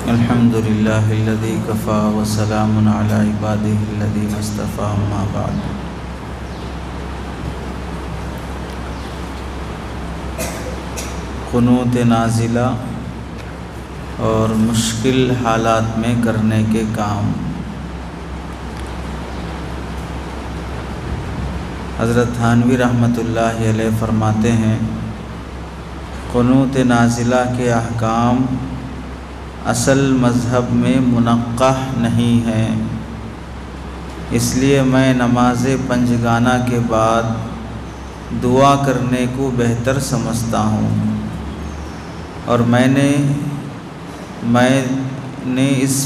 الحمد للہ الذی کفی وسلام علی عبادہ الذین اصطفی اما بعد۔ قنوت نازلہ اور مشکل حالات میں کرنے کے کام۔ حضرت تھانوی رحمۃ اللہ علیہ فرماتے ہیں، قنوت نازلہ کے احکام اصل مذہب میں منقح نہیں ہیں، اس لیے میں نماز پنجگانہ کے بعد دعا کرنے کو بہتر سمجھتا ہوں، اور میں نے اس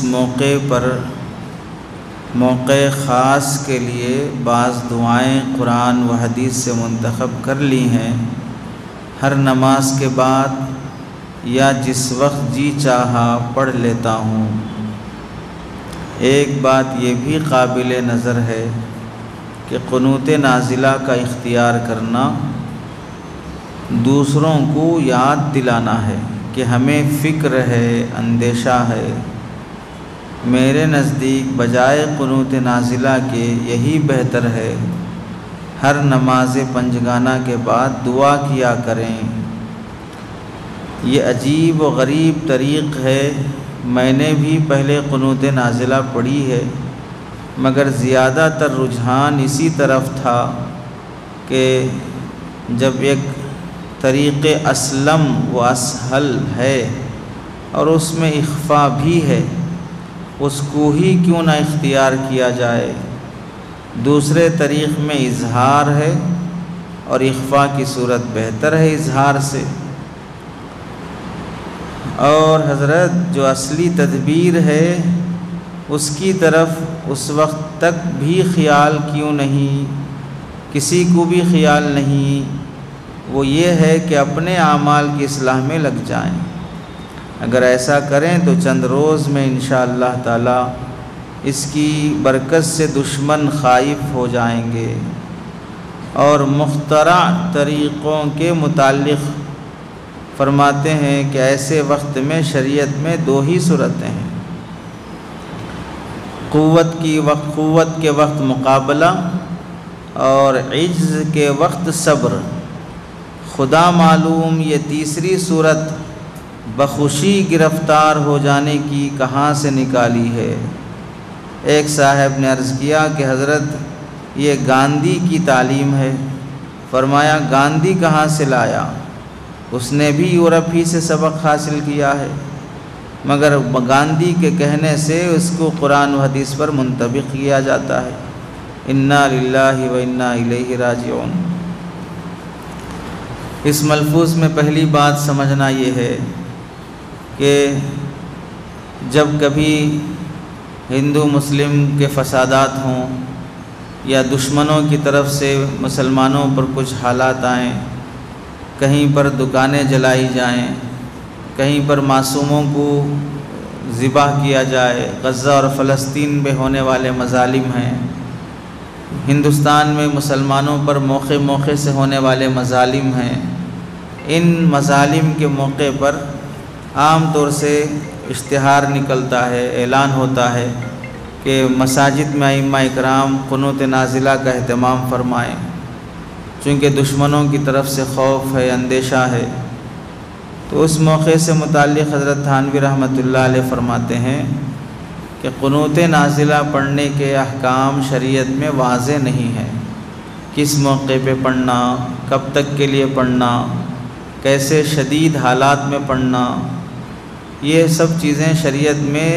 موقع خاص کے لیے بعض دعائیں قرآن و حدیث سے منتخب کر لی ہیں۔ ہر نماز کے بعد یا جس وقت جی چاہا پڑھ لیتا ہوں۔ ایک بات یہ بھی قابل نظر ہے کہ قنوت نازلہ کا اختیار کرنا دوسروں کو یاد دلانا ہے کہ ہمیں فکر ہے، اندیشہ ہے۔ میرے نزدیک بجائے قنوت نازلہ کے یہی بہتر ہے ہر نماز پنجگانہ کے بعد دعا کیا کریں۔ یہ عجیب و غریب طریق ہے، میں نے بھی پہلے قنوت نازلہ پڑھی ہے، مگر زیادہ تر رجحان اسی طرف تھا کہ جب ایک طریق اسلم و اسہل ہے اور اس میں اخفا بھی ہے، اس کو ہی کیوں نہ اختیار کیا جائے۔ دوسرے طریق میں اظہار ہے اور اخفا کی صورت بہتر ہے اظہار سے۔ اور حضرت جو اصلی تدبیر ہے اس کی طرف اس وقت تک بھی خیال کیوں نہیں، کسی کو بھی خیال نہیں، وہ یہ ہے کہ اپنے اعمال کی اصلاح میں لگ جائیں۔ اگر ایسا کریں تو چند روز میں انشاءاللہ تعالی اس کی برکت سے دشمن خائف ہو جائیں گے۔ اور مخترع طریقوں کے متعلق فرماتے ہیں کہ ایسے وقت میں شریعت میں دو ہی صورتیں ہیں، قوت کے وقت مقابلہ اور عجز کے وقت صبر۔ خدا معلوم یہ تیسری صورت بخوشی گرفتار ہو جانے کی کہاں سے نکالی ہے۔ ایک صاحب نے عرض کیا کہ حضرت یہ گاندھی کی تعلیم ہے۔ فرمایا گاندھی کہاں سے لایا؟ اس نے بھی یورپ ہی سے سبق حاصل کیا ہے، مگر گاندھی کے کہنے سے اس کو قرآن و حدیث پر منطبق کیا جاتا ہے۔ انا للہ و انا الیہ راجعون۔ اس ملفوظ میں پہلی بات سمجھنا یہ ہے کہ جب کبھی ہندو مسلم کے فسادات ہوں یا دشمنوں کی طرف سے مسلمانوں پر کچھ حالات آئیں، کہیں پر دکانیں جلائی جائیں، کہیں پر معصوموں کو ذبح کیا جائے، غزہ اور فلسطین میں ہونے والے مظالم ہیں، ہندوستان میں مسلمانوں پر موقع سے ہونے والے مظالم ہیں۔ ان مظالم کے موقع پر عام طور سے اشتہار نکلتا ہے، اعلان ہوتا ہے کہ مساجد میں ائمہ اکرام قنوت نازلہ کا اہتمام فرمائیں، چونکہ دشمنوں کی طرف سے خوف ہے، اندیشہ ہے۔ تو اس موقع سے متعلق حضرت تھانوی رحمۃ اللہ علیہ فرماتے ہیں کہ قنوت نازلہ پڑھنے کے احکام شریعت میں واضح نہیں ہے، کس موقع پہ پڑھنا، کب تک کے لیے پڑھنا، کیسے شدید حالات میں پڑھنا، یہ سب چیزیں شریعت میں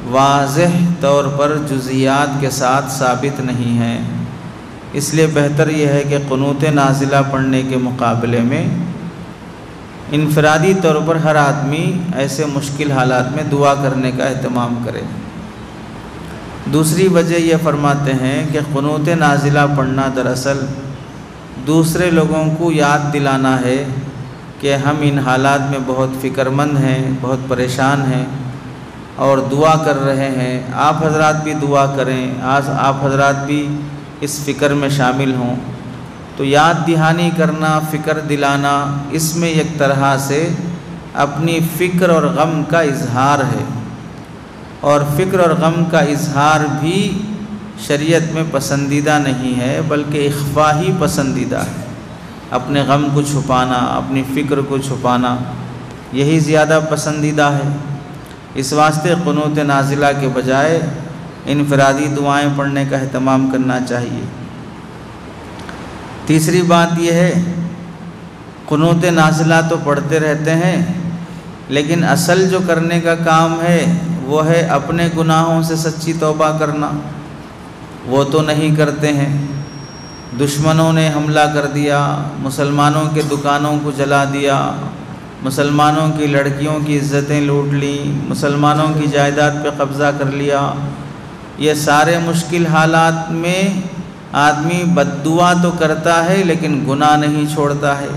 واضح طور پر جزیات کے ساتھ ثابت نہیں ہیں۔ اس لیے بہتر یہ ہے کہ قنوت نازلہ پڑھنے کے مقابلے میں انفرادی طور پر ہر آدمی ایسے مشکل حالات میں دعا کرنے کا اہتمام کرے۔ دوسری وجہ یہ فرماتے ہیں کہ قنوت نازلہ پڑھنا دراصل دوسرے لوگوں کو یاد دلانا ہے کہ ہم ان حالات میں بہت فکر مند ہیں، بہت پریشان ہیں اور دعا کر رہے ہیں۔ آپ حضرات بھی دعا کریں، آپ حضرات بھی اس فکر میں شامل ہوں۔ تو یاد دہانی کرنا، فکر دلانا، اس میں ایک طرح سے اپنی فکر اور غم کا اظہار ہے، اور فکر اور غم کا اظہار بھی شریعت میں پسندیدہ نہیں ہے، بلکہ اخفا ہی پسندیدہ ہے۔ اپنے غم کو چھپانا، اپنی فکر کو چھپانا، یہی زیادہ پسندیدہ ہے۔ اس واسطے قنوت نازلہ کے بجائے انفرادی دعائیں پڑھنے کا اہتمام کرنا چاہیے۔ تیسری بات یہ ہے، قنوت نازلہ تو پڑھتے رہتے ہیں، لیکن اصل جو کرنے کا کام ہے وہ ہے اپنے گناہوں سے سچی توبہ کرنا۔ وہ تو نہیں کرتے ہیں۔ دشمنوں نے حملہ کر دیا، مسلمانوں کے دکانوں کو جلا دیا، مسلمانوں کی لڑکیوں کی عزتیں لوٹ لیں، مسلمانوں کی جائیداد پہ قبضہ کر لیا۔ یہ سارے مشکل حالات میں آدمی بد دعا تو کرتا ہے لیکن گناہ نہیں چھوڑتا ہے۔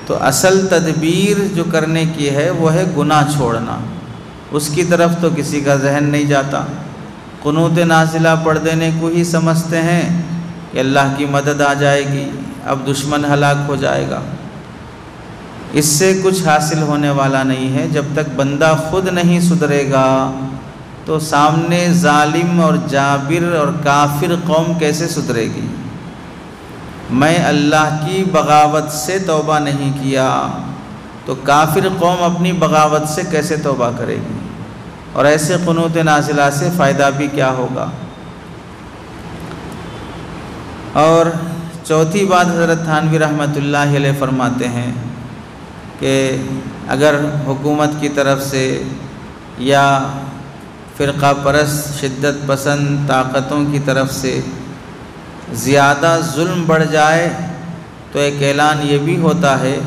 تو اصل تدبیر جو کرنے کی ہے وہ ہے گناہ چھوڑنا، اس کی طرف تو کسی کا ذہن نہیں جاتا۔ قنوت نازلہ پڑھ دینے کو ہی سمجھتے ہیں کہ اللہ کی مدد آ جائے گی، اب دشمن ہلاک ہو جائے گا۔ اس سے کچھ حاصل ہونے والا نہیں ہے۔ جب تک بندہ خود نہیں سدھرے گا تو سامنے ظالم اور جابر اور کافر قوم کیسے سدھرے گی؟ میں اللہ کی بغاوت سے توبہ نہیں کیا تو کافر قوم اپنی بغاوت سے کیسے توبہ کرے گی؟ اور ایسے قنوت نازلہ سے فائدہ بھی کیا ہوگا؟ اور چوتھی بات حضرت تھانوی رحمۃ اللہ علیہ فرماتے ہیں کہ اگر حکومت کی طرف سے یا فرقہ پرست شدت پسند طاقتوں کی طرف سے زیادہ ظلم بڑھ جائے تو ایک اعلان یہ بھی ہوتا ہے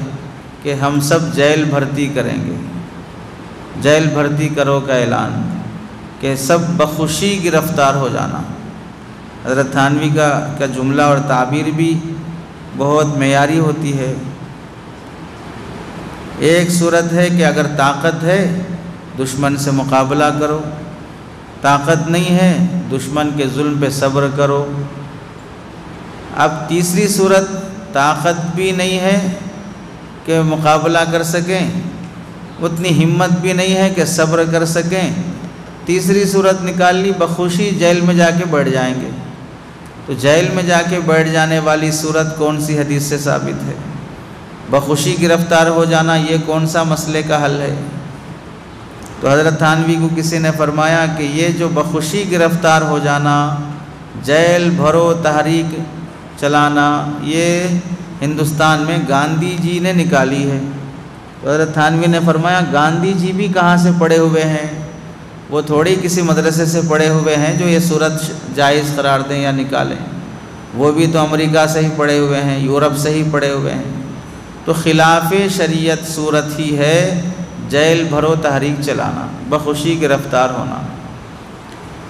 کہ ہم سب جیل بھرتی کریں گے۔ جیل بھرتی کرو کا اعلان، کہ سب بخوشی گرفتار ہو جانا۔ حضرت تھانوی کا جملہ اور تعبیر بھی بہت معیاری ہوتی ہے۔ ایک صورت ہے کہ اگر طاقت ہے دشمن سے مقابلہ کرو، طاقت نہیں ہے دشمن کے ظلم پہ صبر کرو۔ اب تیسری صورت، طاقت بھی نہیں ہے کہ مقابلہ کر سکیں، اتنی ہمت بھی نہیں ہے کہ صبر کر سکیں، تیسری صورت نکال لی، بخوشی جیل میں جا کے بیٹھ جائیں گے۔ تو جیل میں جا کے بیٹھ جانے والی صورت کون سی حدیث سے ثابت ہے؟ بخوشی گرفتار ہو جانا یہ کون سا مسئلے کا حل ہے؟ تو حضرت تھانوی کو کسی نے فرمایا کہ یہ جو بخوشی گرفتار ہو جانا، جیل بھرو تحریک چلانا، یہ ہندوستان میں گاندھی جی نے نکالی ہے۔ تو حضرت تھانوی نے فرمایا گاندھی جی بھی کہاں سے پڑھے ہوئے ہیں؟ وہ تھوڑی کسی مدرسے سے پڑھے ہوئے ہیں جو یہ صورت جائز قرار دیں یا نکالیں، وہ بھی تو امریکہ سے ہی پڑھے ہوئے ہیں، یورپ سے ہی پڑھے ہوئے ہیں۔ تو خلاف شریعت صورت ہی ہے جیل بھرو تحریک چلانا، بخوشی گرفتار ہونا۔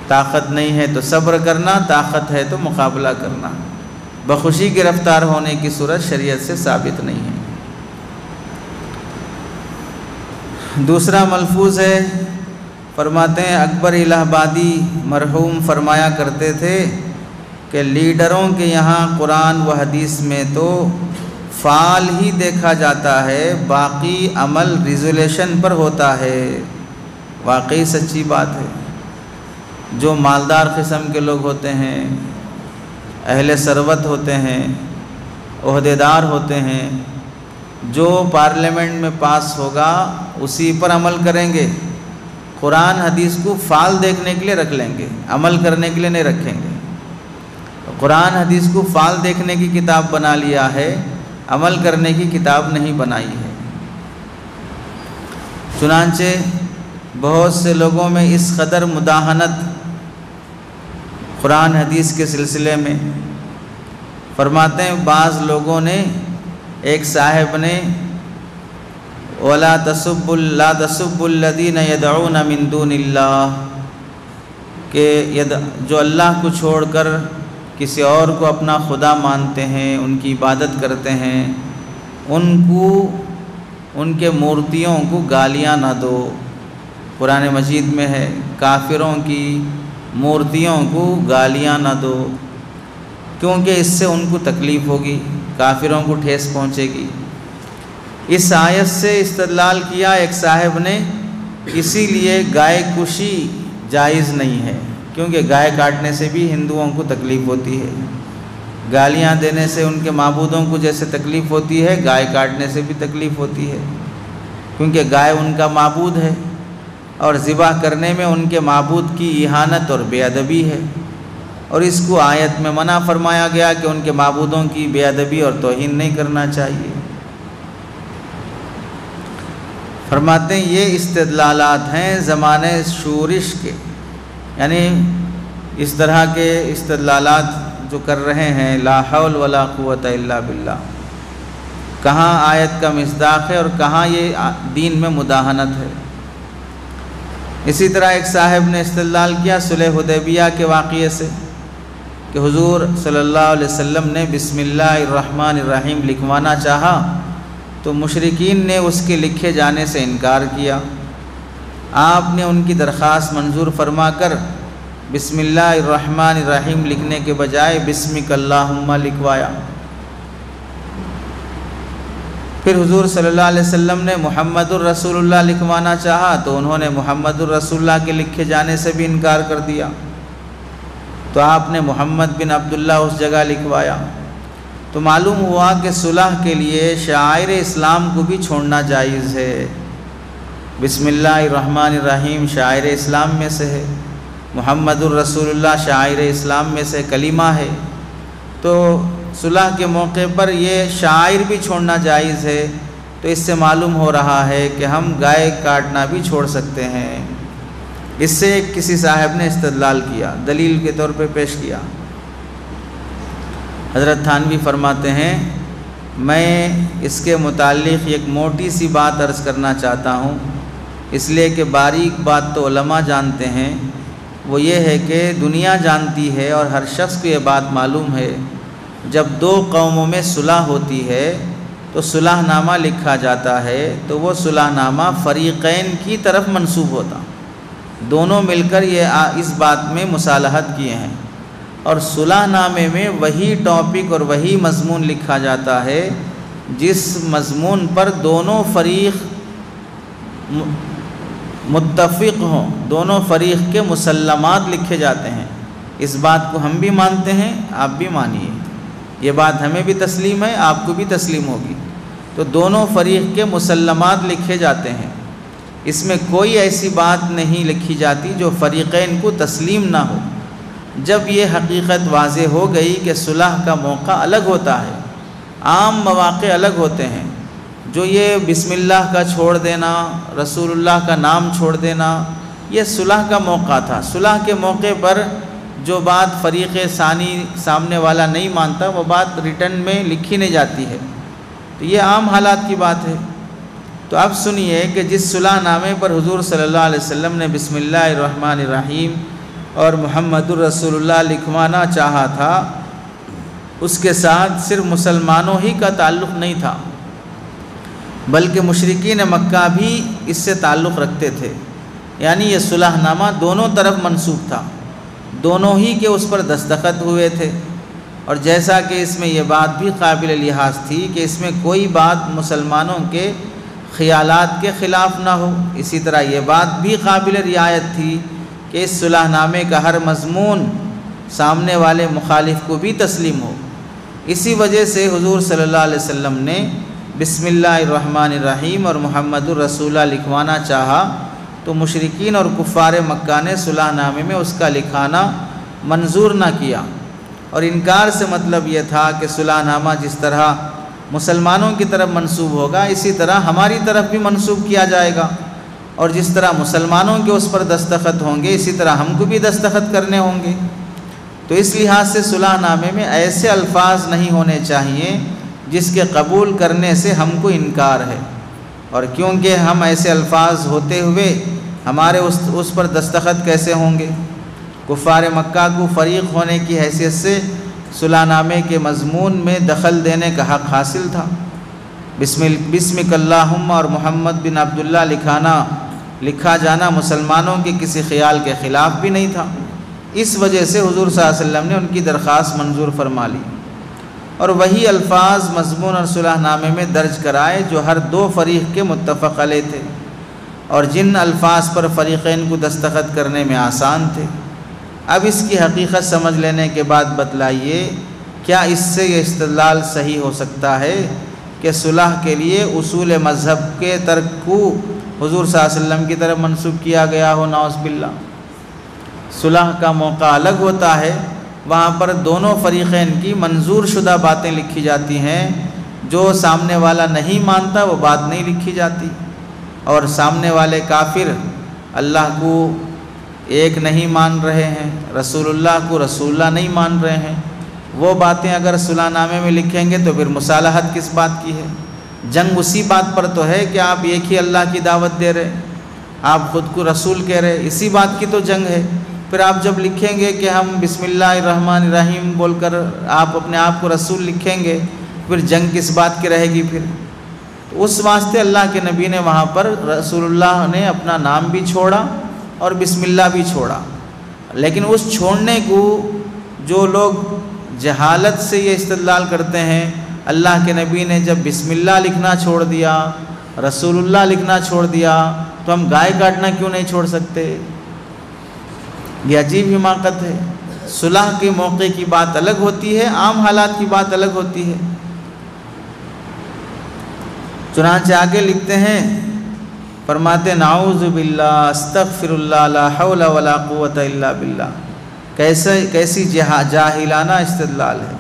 طاقت نہیں ہے تو صبر کرنا، طاقت ہے تو مقابلہ کرنا۔ بخوشی گرفتار ہونے کی صورت شریعت سے ثابت نہیں ہے۔ دوسرا ملفوظ ہے، فرماتے ہیں اکبر الہ آبادی مرحوم فرمایا کرتے تھے کہ لیڈروں کے یہاں قرآن و حدیث میں تو فعال ہی دیکھا جاتا ہے، باقی عمل ریزولیشن پر ہوتا ہے۔ واقعی سچی بات ہے۔ جو مالدار قسم کے لوگ ہوتے ہیں، اہل ثروت ہوتے ہیں، عہدیدار ہوتے ہیں، جو پارلیمنٹ میں پاس ہوگا اسی پر عمل کریں گے۔ قرآن حدیث کو فعال دیکھنے کے لیے رکھ لیں گے، عمل کرنے کے لیے نہیں رکھیں گے۔ قرآن حدیث کو فعال دیکھنے کی کتاب بنا لیا ہے، عمل کرنے کی کتاب نہیں بنائی ہے۔ چنانچہ بہت سے لوگوں میں اس قدر مداہنت قرآن حدیث کے سلسلے میں، فرماتے ہیں بعض لوگوں نے، ایک صاحب نے وَلَا تَسُبُّوا الَّذِينَ يَدْعُونَ مِن دُونِ اللَّهِ کہ جو اللہ کو چھوڑ کر کسی اور کو اپنا خدا مانتے ہیں، ان کی عبادت کرتے ہیں، ان کے مورتیوں کو گالیاں نہ دو۔ قرآن مجید میں ہے کافروں کی مورتیوں کو گالیاں نہ دو، کیونکہ اس سے ان کو تکلیف ہوگی، کافروں کو ٹھیس پہنچے گی۔ اس آیت سے استدلال کیا ایک صاحب نے، اسی لیے گائے کشی جائز نہیں ہے، کیونکہ گائے کاٹنے سے بھی ہندوؤں کو تکلیف ہوتی ہے، گالیاں دینے سے ان کے معبودوں کو جیسے تکلیف ہوتی ہے، گائے کاٹنے سے بھی تکلیف ہوتی ہے، کیونکہ گائے ان کا معبود ہے اور ذبح کرنے میں ان کے معبود کی اہانت اور بے ادبی ہے، اور اس کو آیت میں منع فرمایا گیا کہ ان کے معبودوں کی بے ادبی اور توہین نہیں کرنا چاہیے۔ فرماتے ہیں یہ استدلالات ہیں زمانے شورش کے، یعنی اس طرح کے استدلالات جو کر رہے ہیں لا حول ولا قوت الا باللہ، کہاں آیت کا مصداق ہے اور کہاں یہ دین میں مداہنت ہے۔ اسی طرح ایک صاحب نے استدلال کیا صلح حدیبیہ کے واقعے سے کہ حضور صلی اللہ علیہ وسلم نے بسم اللہ الرحمن الرحیم لکھوانا چاہا تو مشرکین نے اس کے لکھے جانے سے انکار کیا، آپ نے ان کی درخواست منظور فرما کر بسم اللہ الرحمن الرحیم لکھنے کے بجائے بسمک اللہم لکھوایا۔ پھر حضور صلی اللہ علیہ وسلم نے محمد الرسول اللہ لکھوانا چاہا تو انہوں نے محمد الرسول اللہ کے لکھے جانے سے بھی انکار کر دیا، تو آپ نے محمد بن عبداللہ اس جگہ لکھوایا۔ تو معلوم ہوا کہ صلح کے لیے شعائر اسلام کو بھی چھوڑنا جائز ہے۔ بسم اللہ الرحمن الرحیم شعائر اسلام میں سے ہے، محمد الرسول اللہ شعائر اسلام میں سے کلمہ ہے، تو صلح کے موقع پر یہ شعائر بھی چھوڑنا جائز ہے، تو اس سے معلوم ہو رہا ہے کہ ہم گائے کاٹنا بھی چھوڑ سکتے ہیں۔ اس سے کسی صاحب نے استدلال کیا، دلیل کے طور پہ پیش کیا۔ حضرت تھانوی فرماتے ہیں میں اس کے متعلق ایک موٹی سی بات عرض کرنا چاہتا ہوں، اس لیے کہ باریک بات تو علماء جانتے ہیں، وہ یہ ہے کہ دنیا جانتی ہے اور ہر شخص کو یہ بات معلوم ہے، جب دو قوموں میں صلح ہوتی ہے تو صلح نامہ لکھا جاتا ہے تو وہ صلح نامہ فریقین کی طرف منسوب ہوتا، دونوں مل کر یہ اس بات میں مصالحت کیے ہیں، اور صلح نامے میں وہی ٹاپک اور وہی مضمون لکھا جاتا ہے جس مضمون پر دونوں فریق متفق ہوں، دونوں فریق کے مسلمات لکھے جاتے ہیں۔ اس بات کو ہم بھی مانتے ہیں، آپ بھی مانیے، یہ بات ہمیں بھی تسلیم ہے، آپ کو بھی تسلیم ہوگی۔ تو دونوں فریق کے مسلمات لکھے جاتے ہیں، اس میں کوئی ایسی بات نہیں لکھی جاتی جو فریقین کو تسلیم نہ ہو۔ جب یہ حقیقت واضح ہو گئی کہ صلح کا موقع الگ ہوتا ہے، عام مواقع الگ ہوتے ہیں، جو یہ بسم اللہ کا چھوڑ دینا، رسول اللہ کا نام چھوڑ دینا، یہ صلح کا موقع تھا۔ صلح کے موقع پر جو بات فریق ثانی سامنے والا نہیں مانتا وہ بات ریٹن میں لکھی نہیں جاتی ہے، تو یہ عام حالات کی بات ہے۔ تو اب سنیے کہ جس صلح نامے پر حضور صلی اللہ علیہ وسلم نے بسم اللہ الرحمن الرحیم اور محمد الرسول اللہ لکھوانا چاہا تھا، اس کے ساتھ صرف مسلمانوں ہی کا تعلق نہیں تھا، بلکہ مشرکین مکہ بھی اس سے تعلق رکھتے تھے، یعنی یہ صلح نامہ دونوں طرف منسوب تھا، دونوں ہی کے اس پر دستخط ہوئے تھے۔ اور جیسا کہ اس میں یہ بات بھی قابل لحاظ تھی کہ اس میں کوئی بات مسلمانوں کے خیالات کے خلاف نہ ہو، اسی طرح یہ بات بھی قابل رعایت تھی کہ اس صلح نامے کا ہر مضمون سامنے والے مخالف کو بھی تسلیم ہو۔ اسی وجہ سے حضور صلی اللہ علیہ وسلم نے بسم اللہ الرحمن الرحیم اور محمد الرسول اللہ لکھوانا چاہا تو مشرکین اور کفار مکہ نے صلح نامے میں اس کا لکھانا منظور نہ کیا، اور انکار سے مطلب یہ تھا کہ صلح نامہ جس طرح مسلمانوں کی طرف منسوب ہوگا اسی طرح ہماری طرف بھی منسوب کیا جائے گا، اور جس طرح مسلمانوں کے اس پر دستخط ہوں گے اسی طرح ہم کو بھی دستخط کرنے ہوں گے۔ تو اس لحاظ سے صلح نامے میں ایسے الفاظ نہیں ہونے چاہیے جس کے قبول کرنے سے ہم کو انکار ہے، اور کیونکہ ہم ایسے الفاظ ہوتے ہوئے ہمارے اس پر دستخط کیسے ہوں گے؟ کفار مکہ کو فریق ہونے کی حیثیت سے صلح نامے کے مضمون میں دخل دینے کا حق حاصل تھا۔ بسمک اللہم اور محمد بن عبداللہ لکھا جانا مسلمانوں کے کسی خیال کے خلاف بھی نہیں تھا، اس وجہ سے حضور صلی اللہ علیہ وسلم نے ان کی درخواست منظور فرما لی۔ اور وہی الفاظ مضمون اور صلح نامے میں درج کرائے جو ہر دو فریق کے متفق علیہ تھے اور جن الفاظ پر فریقین کو دستخط کرنے میں آسان تھے۔ اب اس کی حقیقت سمجھ لینے کے بعد بتلائیے کیا اس سے یہ استدلال صحیح ہو سکتا ہے کہ صلح کے لیے اصول مذہب کے ترک کو حضور صلی اللہ علیہ وسلم کی طرف منسوب کیا گیا ہو؟ نعوذ باللہ۔ صلح کا موقع الگ ہوتا ہے، وہاں پر دونوں فریقین کی منظور شدہ باتیں لکھی جاتی ہیں، جو سامنے والا نہیں مانتا وہ بات نہیں لکھی جاتی، اور سامنے والے کافر اللہ کو ایک نہیں مان رہے ہیں، رسول اللہ کو رسول اللہ نہیں مان رہے ہیں، وہ باتیں اگر صلح نامے میں لکھیں گے تو پھر مصالحت کس بات کی ہے؟ جنگ اسی بات پر تو ہے کہ آپ ایک ہی اللہ کی دعوت دے رہے، آپ خود کو رسول کہہ رہے، اسی بات کی تو جنگ ہے۔ پھر آپ جب لکھیں گے کہ ہم بسم اللہ الرحمن الرحیم بول کر آپ اپنے آپ کو رسول لکھیں گے، پھر جنگ کس بات کی رہے گی؟ پھر اس واسطے اللہ کے نبی نے وہاں پر رسول اللہ نے اپنا نام بھی چھوڑا اور بسم اللہ بھی چھوڑا، لیکن اس چھوڑنے کو جو لوگ جہالت سے یہ استدلال کرتے ہیں، اللہ کے نبی نے جب بسم اللہ لکھنا چھوڑ دیا، رسول اللہ لکھنا چھوڑ دیا، تو ہم گائے کاٹنا کیوں نہیں چھوڑ سکتے؟ یہ عجیب حماقت ہے۔ صلح کے موقع کی بات الگ ہوتی ہے، عام حالات کی بات الگ ہوتی ہے۔ چنانچہ آگے لکھتے ہیں، فرماتے نعوذ باللہ استغفر اللہ لا حول ولا قوت الا باللہ۔ کیسی جاہلانہ استدلال ہے۔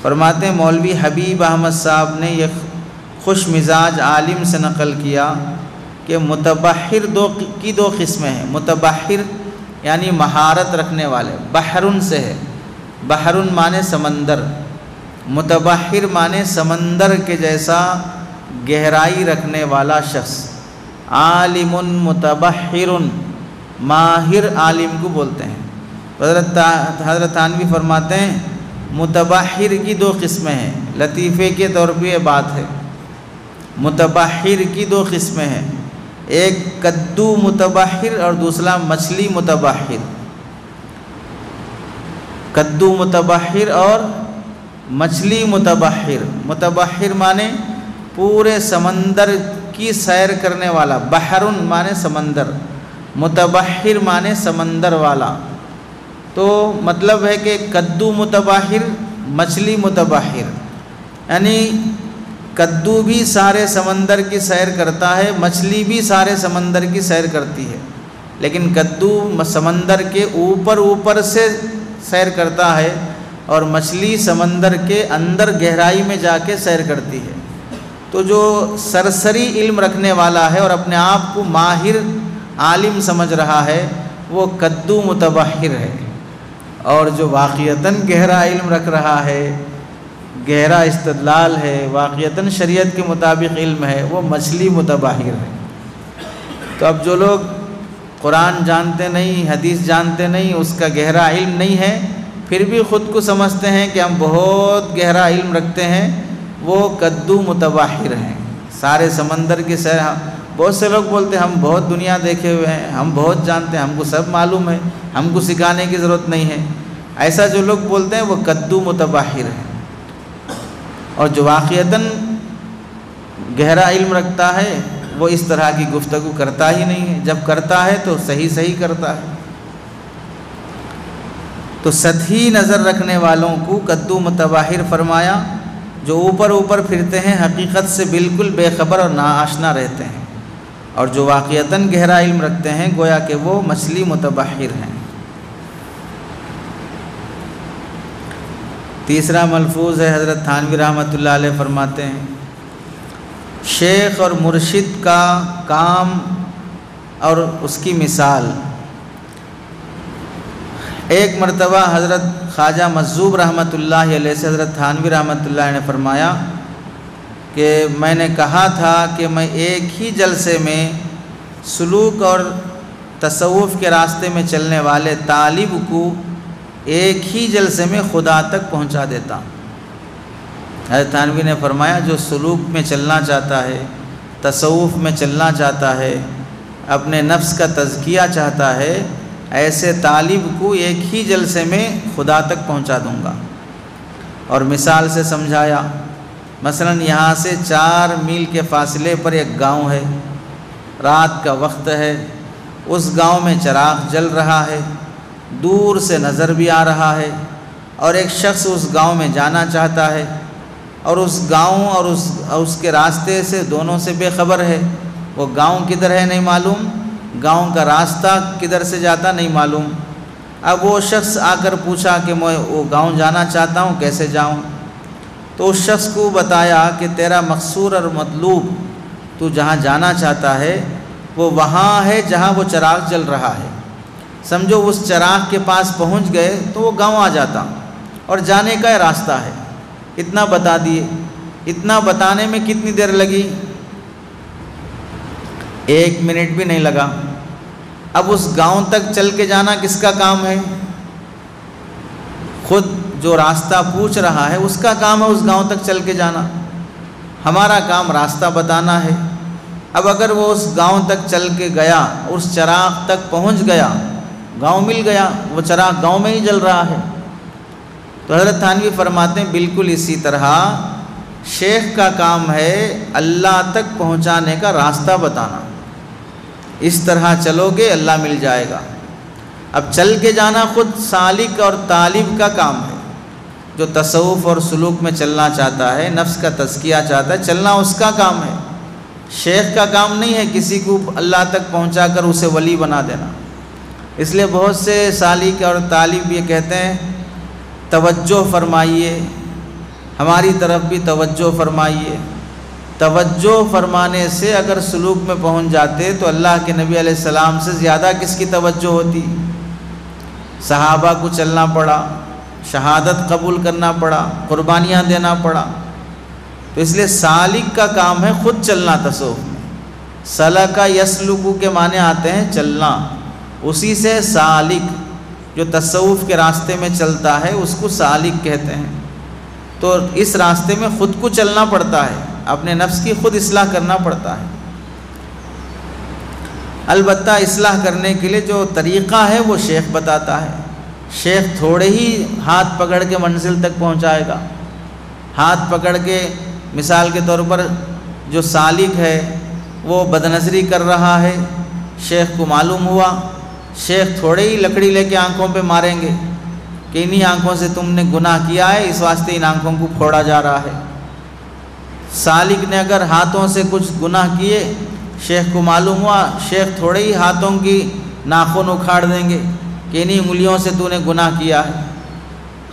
فرماتے ہیں مولوی حبیب احمد صاحب نے یہ خوش مزاج عالم سے نقل کیا کہ متبحر کی دو قسمیں ہیں۔ متبحر یعنی مہارت رکھنے والے، بحرن سے ہے، بحرن مانے سمندر، متبحر مانے سمندر کے جیسا گہرائی رکھنے والا شخص۔ عالم متبحر، ماہر عالم کو بولتے ہیں۔ حضرت تھانوی فرماتے ہیں متبحر کی دو قسمیں ہیں، لطیفے کے طور پہ یہ بات ہے۔ متبحر کی دو قسمیں ہیں، ایک کدو متبحر اور دوسرا مچھلی متبحر۔ کدو متبحر اور مچھلی متبحر۔ متبحر مانے پورے سمندر کی سیر کرنے والا، بحرن مانے سمندر، متبحر مانے سمندر والا۔ تو مطلب ہے کہ کدو متبحر، مچھلی متبحر، یعنی کدو بھی سارے سمندر کی سیر کرتا ہے، مچھلی بھی سارے سمندر کی سیر کرتی ہے، لیکن کدو سمندر کے اوپر سے سیر کرتا ہے اور مچھلی سمندر کے اندر گہرائی میں جا کے سیر کرتی ہے۔ تو جو سرسری علم رکھنے والا ہے اور اپنے آپ کو ماہر عالم سمجھ رہا ہے وہ کدو متبحر ہے، اور جو واقعتاً گہرا علم رکھ رہا ہے، گہرا استدلال ہے، واقعتاً شریعت کے مطابق علم ہے، وہ مچھلی متبحر ہے۔ تو اب جو لوگ قرآن جانتے نہیں، حدیث جانتے نہیں، اس کا گہرا علم نہیں ہے، پھر بھی خود کو سمجھتے ہیں کہ ہم بہت گہرا علم رکھتے ہیں، وہ کدو متبحر ہیں، سارے سمندر کی سیر۔ بہت سے لوگ بولتے ہیں ہم بہت دنیا دیکھے ہوئے ہیں، ہم بہت جانتے ہیں، ہم کو سب معلوم ہے، ہم کو سکھانے کی ضرورت نہیں ہے۔ ایسا جو لوگ بولتے ہیں وہ کدو متبحر ہیں، اور جو واقعتاً گہرا علم رکھتا ہے وہ اس طرح کی گفتگو کرتا ہی نہیں ہے، جب کرتا ہے تو صحیح کرتا ہے۔ تو سطحی نظر رکھنے والوں کو کدو متبحر فرمایا، جو اوپر پھرتے ہیں، حقیقت سے بالکل بے خبر اور ناآشنا رہتے ہیں، اور جو واقعتاً گہرا علم رکھتے ہیں گویا کہ وہ مچھلی متبحر ہیں۔ تیسرا ملفوظ ہے، حضرت تھانوی رحمۃ اللہ علیہ فرماتے ہیں شیخ اور مرشد کا کام اور اس کی مثال۔ ایک مرتبہ حضرت خواجہ مجذوب رحمۃ اللہ علیہ سے حضرت تھانوی رحمۃ اللہ نے فرمایا کہ میں نے کہا تھا کہ میں ایک ہی جلسے میں سلوک اور تصوف کے راستے میں چلنے والے طالب کو ایک ہی جلسے میں خدا تک پہنچا دیتا ہوں۔ حضرت تھانوی نے فرمایا جو سلوک میں چلنا چاہتا ہے، تصوف میں چلنا چاہتا ہے، اپنے نفس کا تزکیہ چاہتا ہے، ایسے طالب کو ایک ہی جلسے میں خدا تک پہنچا دوں گا۔ اور مثال سے سمجھایا۔ مثلا یہاں سے 4 میل کے فاصلے پر ایک گاؤں ہے، رات کا وقت ہے، اس گاؤں میں چراغ جل رہا ہے، دور سے نظر بھی آ رہا ہے، اور ایک شخص اس گاؤں میں جانا چاہتا ہے، اور اس گاؤں اور اس کے راستے سے دونوں سے بے خبر ہے۔ وہ گاؤں کدھر ہے نہیں معلوم، گاؤں کا راستہ کدھر سے جاتا نہیں معلوم۔ اب وہ شخص آ کر پوچھا کہ میں وہ گاؤں جانا چاہتا ہوں، کیسے جاؤں؟ تو اس شخص کو بتایا کہ تیرا مقصور اور مطلوب، تو جہاں جانا چاہتا ہے وہ وہاں ہے جہاں وہ چراغ جل رہا ہے۔ سمجھو اس چراغ کے پاس پہنچ گئے تو وہ گاؤں آ جاتا، اور جانے کا راستہ ہے۔ اتنا بتا دیے۔ اتنا بتانے میں کتنی دیر لگی؟ 1 منٹ بھی نہیں لگا۔ اب اس گاؤں تک چل کے جانا کس کا کام ہے؟ خود جو راستہ پوچھ رہا ہے اس کا کام ہے اس گاؤں تک چل کے جانا۔ ہمارا کام راستہ بتانا ہے۔ اب اگر وہ اس گاؤں تک چل کے گیا، اس چراغ تک پہنچ گیا، گاؤں مل گیا، وہ چراغ گاؤں میں ہی جل رہا ہے۔ تو حضرت تھانوی فرماتے ہیں بالکل اسی طرح شیخ کا کام ہے اللہ تک پہنچانے کا راستہ بتانا۔ اس طرح چلو گے اللہ مل جائے گا۔ اب چل کے جانا خود سالک اور طالب کا کام ہے۔ جو تصوف اور سلوک میں چلنا چاہتا ہے، نفس کا تزکیہ چاہتا ہے، چلنا اس کا کام ہے۔ شیخ کا کام نہیں ہے کسی کو اللہ تک پہنچا کر اسے ولی بنا دینا۔ اس لیے بہت سے سالک اور طالب یہ کہتے ہیں توجہ فرمائیے، ہماری طرف بھی توجہ فرمائیے۔ توجہ فرمانے سے اگر سلوک میں پہنچ جاتے تو اللہ کے نبی علیہ السلام سے زیادہ کس کی توجہ ہوتی؟ صحابہ کو چلنا پڑا، شہادت قبول کرنا پڑا، قربانیاں دینا پڑا۔ تو اس لیے سالک کا کام ہے خود چلنا۔ تصوف میں سلکا یسلکو کے معنی آتے ہیں چلنا، اسی سے سالک جو تصوف کے راستے میں چلتا ہے اس کو سالک کہتے ہیں۔ تو اس راستے میں خود کو چلنا پڑتا ہے، اپنے نفس کی خود اصلاح کرنا پڑتا ہے۔ البتہ اصلاح کرنے کے لیے جو طریقہ ہے وہ شیخ بتاتا ہے۔ شیخ تھوڑے ہی ہاتھ پکڑ کے منزل تک پہنچائے گا۔ ہاتھ پکڑ کے مثال کے طور پر جو سالک ہے وہ بدنظری کر رہا ہے، شیخ کو معلوم ہوا، شیخ تھوڑے ہی لکڑی لے کے آنکھوں پہ ماریں گے کہ انہی آنکھوں سے تم نے گناہ کیا ہے، اس واسطے ان آنکھوں کو پھوڑا جا رہا ہے۔ سالک نے اگر ہاتھوں سے کچھ گناہ کیے، شیخ کو معلوم ہوا، شیخ تھوڑے ہی ہاتھوں کی ناخن اکھاڑ دیں گے کہ انہی انگلیوں سے تو نے گناہ کیا ہے۔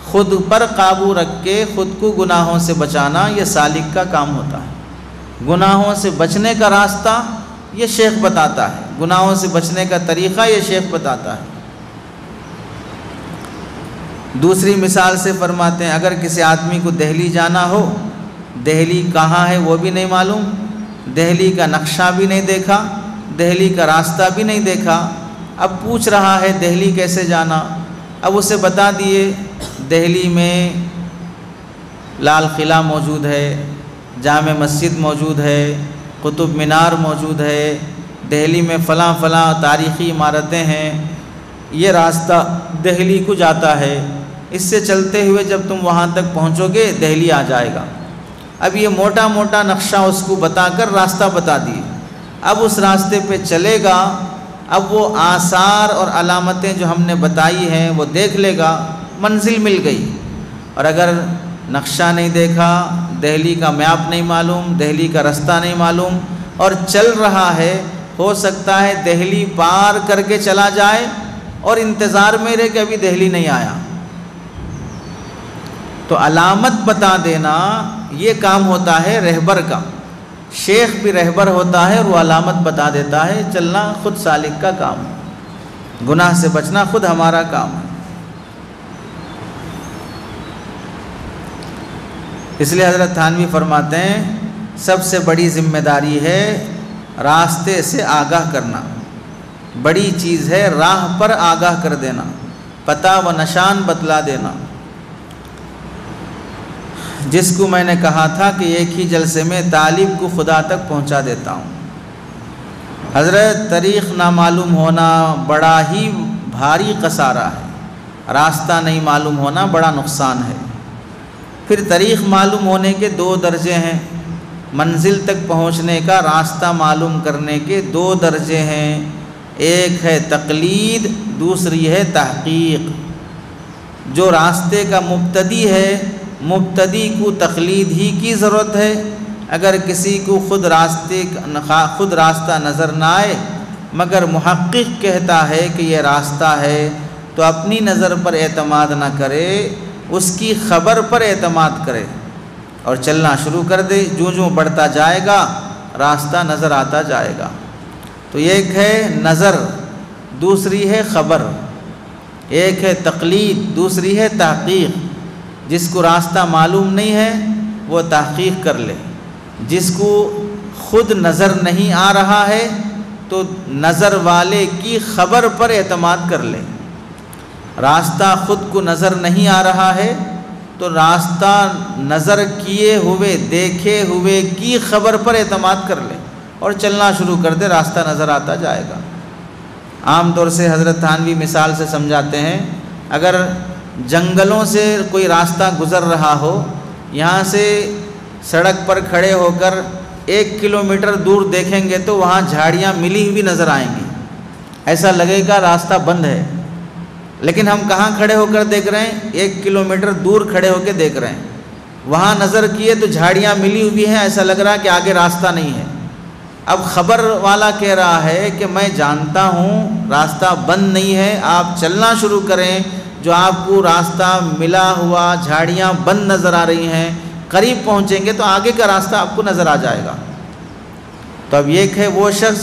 خود پر قابو رکھ کے خود کو گناہوں سے بچانا یہ سالک کا کام ہوتا ہے۔ گناہوں سے بچنے کا راستہ یہ شیخ بتاتا ہے، گناہوں سے بچنے کا طریقہ یہ شیخ بتاتا ہے۔ دوسری مثال سے فرماتے ہیں اگر کسی آدمی کو دہلی جانا ہو، دہلی کہاں ہے وہ بھی نہیں معلوم، دہلی کا نقشہ بھی نہیں دیکھا، دہلی کا راستہ بھی نہیں دیکھا، اب پوچھ رہا ہے دہلی کیسے جانا۔ اب اسے بتا دیے دہلی میں لال قلعہ موجود ہے، جامع مسجد موجود ہے، قطب مینار موجود ہے، دہلی میں فلاں فلاں تاریخی عمارتیں ہیں، یہ راستہ دہلی کو جاتا ہے، اس سے چلتے ہوئے جب تم وہاں تک پہنچو گے دہلی آ جائے گا۔ اب یہ موٹا موٹا نقشہ اس کو بتا کر راستہ بتا دیے۔ اب اس راستے پہ چلے گا، اب وہ آثار اور علامتیں جو ہم نے بتائی ہیں وہ دیکھ لے گا، منزل مل گئی۔ اور اگر نقشہ نہیں دیکھا، دہلی کا میپ نہیں معلوم، دہلی کا راستہ نہیں معلوم اور چل رہا ہے، ہو سکتا ہے دہلی پار کر کے چلا جائے اور انتظار میں رہے کہ ابھی دہلی نہیں آیا۔ تو علامت بتا دینا یہ کام ہوتا ہے رہبر کا۔ شیخ بھی رہبر ہوتا ہے اور وہ علامت بتا دیتا ہے، چلنا خود سالک کا کام ہے، گناہ سے بچنا خود ہمارا کام ہے۔ اس لیے حضرت تھانوی فرماتے ہیں سب سے بڑی ذمہ داری ہے راستے سے آگاہ کرنا، بڑی چیز ہے راہ پر آگاہ کر دینا، پتہ و نشان بتلا دینا۔ جس کو میں نے کہا تھا کہ ایک ہی جلسے میں طالب کو خدا تک پہنچا دیتا ہوں۔ حضرت طریق نامعلوم ہونا بڑا ہی بھاری خسارہ ہے، راستہ نہیں معلوم ہونا بڑا نقصان ہے۔ پھر طریق معلوم ہونے کے 2 درجے ہیں، منزل تک پہنچنے کا راستہ معلوم کرنے کے 2 درجے ہیں، ایک ہے تقلید، دوسری ہے تحقیق۔ جو راستے کا مبتدی ہے، مبتدی کو تقلید ہی کی ضرورت ہے۔ اگر کسی کو خود راستہ نظر نہ آئے مگر محقق کہتا ہے کہ یہ راستہ ہے تو اپنی نظر پر اعتماد نہ کرے، اس کی خبر پر اعتماد کرے اور چلنا شروع کر دے۔ جو بڑھتا جائے گا راستہ نظر آتا جائے گا۔ تو ایک ہے نظر، دوسری ہے خبر، ایک ہے تقلید، دوسری ہے تحقیق۔ جس کو راستہ معلوم نہیں ہے وہ تحقیق کر لے، جس کو خود نظر نہیں آ رہا ہے تو نظر والے کی خبر پر اعتماد کر لے۔ راستہ خود کو نظر نہیں آ رہا ہے تو راستہ نظر کیے ہوئے دیکھے ہوئے کی خبر پر اعتماد کر لے اور چلنا شروع کر دے، راستہ نظر آتا جائے گا۔ عام طور سے حضرت تھانوی مثال سے سمجھاتے ہیں، اگر جنگلوں سے کوئی راستہ گزر رہا ہو، یہاں سے سڑک پر کھڑے ہو کر 1 کلومیٹر دور دیکھیں گے تو وہاں جھاڑیاں ملی ہوئی نظر آئیں گی، ایسا لگے گا راستہ بند ہے۔ لیکن ہم کہاں کھڑے ہو کر دیکھ رہے ہیں؟ 1 کلومیٹر دور کھڑے ہو کے دیکھ رہے ہیں، وہاں نظر کیے تو جھاڑیاں ملی ہوئی ہیں، ایسا لگ رہا ہے کہ آگے راستہ نہیں ہے۔ اب خبر والا کہہ رہا ہے کہ میں جانتا ہوں راستہ بند نہیں ہے، آپ چلنا شروع کریں، جو آپ کو راستہ ملا ہوا جھاڑیاں بند نظر آ رہی ہیں، قریب پہنچیں گے تو آگے کا راستہ آپ کو نظر آ جائے گا۔ تو اب ایک ہے وہ شخص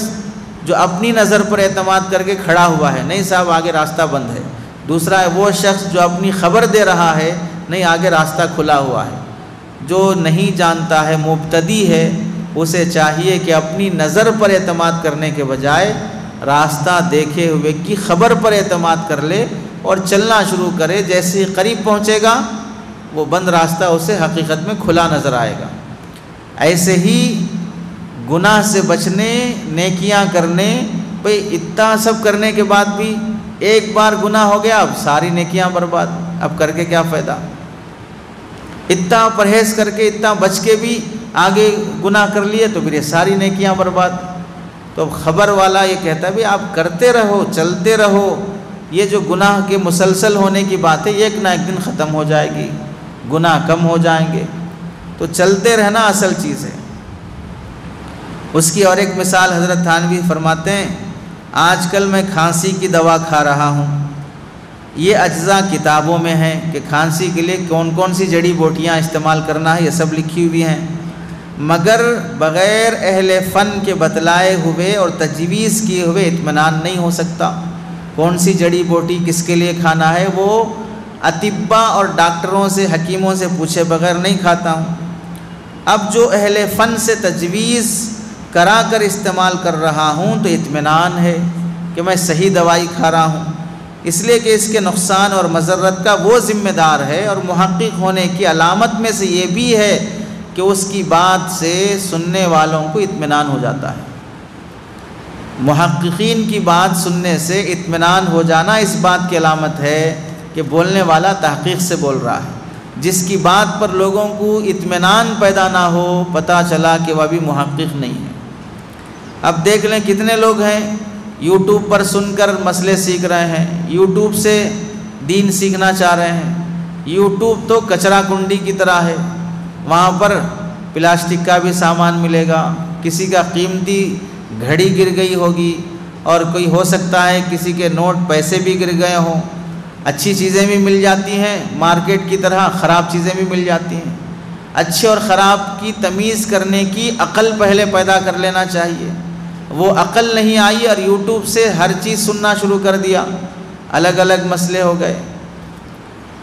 جو اپنی نظر پر اعتماد کر کے کھڑا ہوا ہے، نہیں صاحب آگے راستہ بند ہے۔ دوسرا ہے وہ شخص جو اپنی خبر دے رہا ہے، نہیں آگے راستہ کھلا ہوا ہے۔ جو نہیں جانتا ہے، مبتدی ہے، اسے چاہیے کہ اپنی نظر پر اعتماد کرنے کے بجائے راستہ دیکھے ہوئے کی خبر پر اعتماد کر لے اور چلنا شروع کرے۔ جیسے ہی قریب پہنچے گا وہ بند راستہ اسے حقیقت میں کھلا نظر آئے گا۔ ایسے ہی گناہ سے بچنے، نیکیاں کرنے، بھئی اتنا سب کرنے کے بعد بھی ایک بار گناہ ہو گیا، اب ساری نیکیاں برباد، اب کر کے کیا فائدہ؟ اتنا پرہیز کر کے، اتنا بچ کے بھی آگے گناہ کر لیے تو پھر یہ ساری نیکیاں برباد۔ تو خبر والا یہ کہتا ہے بھی آپ کرتے رہو، چلتے رہو، یہ جو گناہ کے مسلسل ہونے کی بات ہے ایک نہ ایک دن ختم ہو جائے گی، گناہ کم ہو جائیں گے۔ تو چلتے رہنا اصل چیز ہے۔ اس کی اور ایک مثال حضرت تھانوی فرماتے ہیں، آج کل میں کھانسی کی دوا کھا رہا ہوں، یہ اجزاء کتابوں میں ہیں کہ کھانسی کے لیے کون کون سی جڑی بوٹیاں استعمال کرنا ہے، یہ سب لکھی ہوئی ہیں، مگر بغیر اہل فن کے بتلائے ہوئے اور تجویز کیے ہوئے اطمینان نہیں ہو سکتا۔ کون سی جڑی بوٹی کس کے لیے کھانا ہے وہ اطباء اور ڈاکٹروں سے، حکیموں سے پوچھے بغیر نہیں کھاتا ہوں۔ اب جو اہل فن سے تجویز کرا کر استعمال کر رہا ہوں تو اطمینان ہے کہ میں صحیح دوائی کھا رہا ہوں، اس لیے کہ اس کے نقصان اور مضرت کا وہ ذمہ دار ہے۔ اور محقق ہونے کی علامت میں سے یہ بھی ہے کہ اس کی بات سے سننے والوں کو اطمینان ہو جاتا ہے۔ محققین کی بات سننے سے اطمینان ہو جانا اس بات کی علامت ہے کہ بولنے والا تحقیق سے بول رہا ہے۔ جس کی بات پر لوگوں کو اطمینان پیدا نہ ہو، پتہ چلا کہ وہ ابھی محقق نہیں ہے۔ اب دیکھ لیں کتنے لوگ ہیں یوٹیوب پر سن کر مسئلے سیکھ رہے ہیں، یوٹیوب سے دین سیکھنا چاہ رہے ہیں۔ یوٹیوب تو کچرا کنڈی کی طرح ہے، وہاں پر پلاسٹک کا بھی سامان ملے گا، کسی کا قیمتی گھڑی گر گئی ہوگی، اور کوئی ہو سکتا ہے کسی کے نوٹ پیسے بھی گر گئے ہوں۔ اچھی چیزیں بھی مل جاتی ہیں مارکیٹ کی طرح، خراب چیزیں بھی مل جاتی ہیں۔ اچھے اور خراب کی تمیز کرنے کی عقل پہلے پیدا کر لینا چاہیے۔ وہ عقل نہیں آئی اور یوٹیوب سے ہر چیز سننا شروع کر دیا، الگ الگ مسئلے ہو گئے۔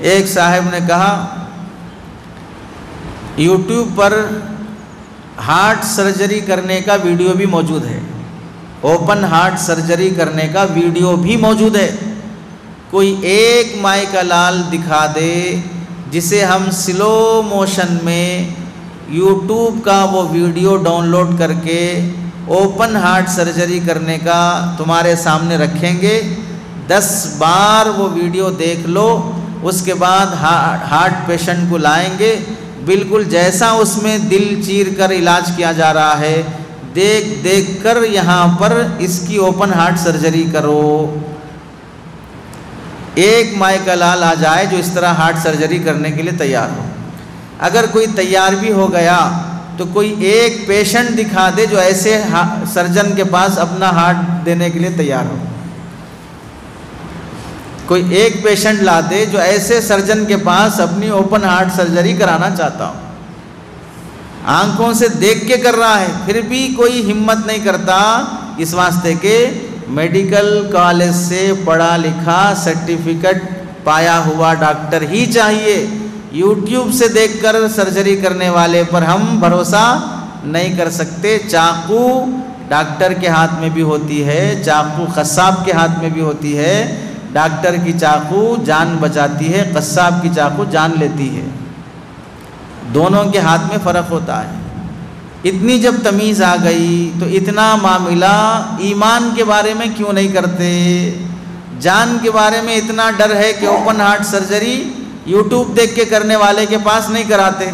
ایک صاحب نے کہا یوٹیوب پر ہارٹ سرجری کرنے کا ویڈیو بھی موجود ہے، اوپن ہارٹ سرجری کرنے کا ویڈیو بھی موجود ہے، کوئی ایک مائی کا لال دکھا دے جسے ہم سلو موشن میں یوٹیوب کا وہ ویڈیو ڈاؤن لوڈ کر کے اوپن ہارٹ سرجری کرنے کا تمہارے سامنے رکھیں گے، 10 بار وہ ویڈیو دیکھ لو، اس کے بعد ہارٹ پیشنٹ کو لائیں گے، بالکل جیسا اس میں دل چیر کر علاج کیا جا رہا ہے دیکھ دیکھ کر یہاں پر اس کی اوپن ہارٹ سرجری کرو۔ ایک مائع کا لال آ جائے جو اس طرح ہارٹ سرجری کرنے کے لیے تیار ہو۔ اگر کوئی تیار بھی ہو گیا تو کوئی ایک پیشنٹ دکھا دے جو ایسے سرجن کے پاس اپنا ہارٹ دینے کے لیے تیار ہو۔ کوئی ایک پیشنٹ لا دے جو ایسے سرجن کے پاس اپنی اوپن ہارٹ سرجری کرانا چاہتا ہو، آنکھوں سے دیکھ کے کر رہا ہے، پھر بھی کوئی ہمت نہیں کرتا، اس واسطے کہ میڈیکل کالج سے پڑھا لکھا سرٹیفکیٹ پایا ہوا ڈاکٹر ہی چاہیے۔ یوٹیوب سے دیکھ کر سرجری کرنے والے پر ہم بھروسہ نہیں کر سکتے۔ چاقو ڈاکٹر کے ہاتھ میں بھی ہوتی ہے، چاقو قصاب کے ہاتھ میں بھی ہوتی ہے۔ ڈاکٹر کی چاقو جان بچاتی ہے، قصاب کی چاقو جان لیتی ہے، دونوں کے ہاتھ میں فرق ہوتا ہے۔ اتنی جب تمیز آ گئی تو اتنا معاملہ ایمان کے بارے میں کیوں نہیں کرتے؟ جان کے بارے میں اتنا ڈر ہے کہ اوپن ہارٹ سرجری یوٹیوب دیکھ کے کرنے والے کے پاس نہیں کراتے۔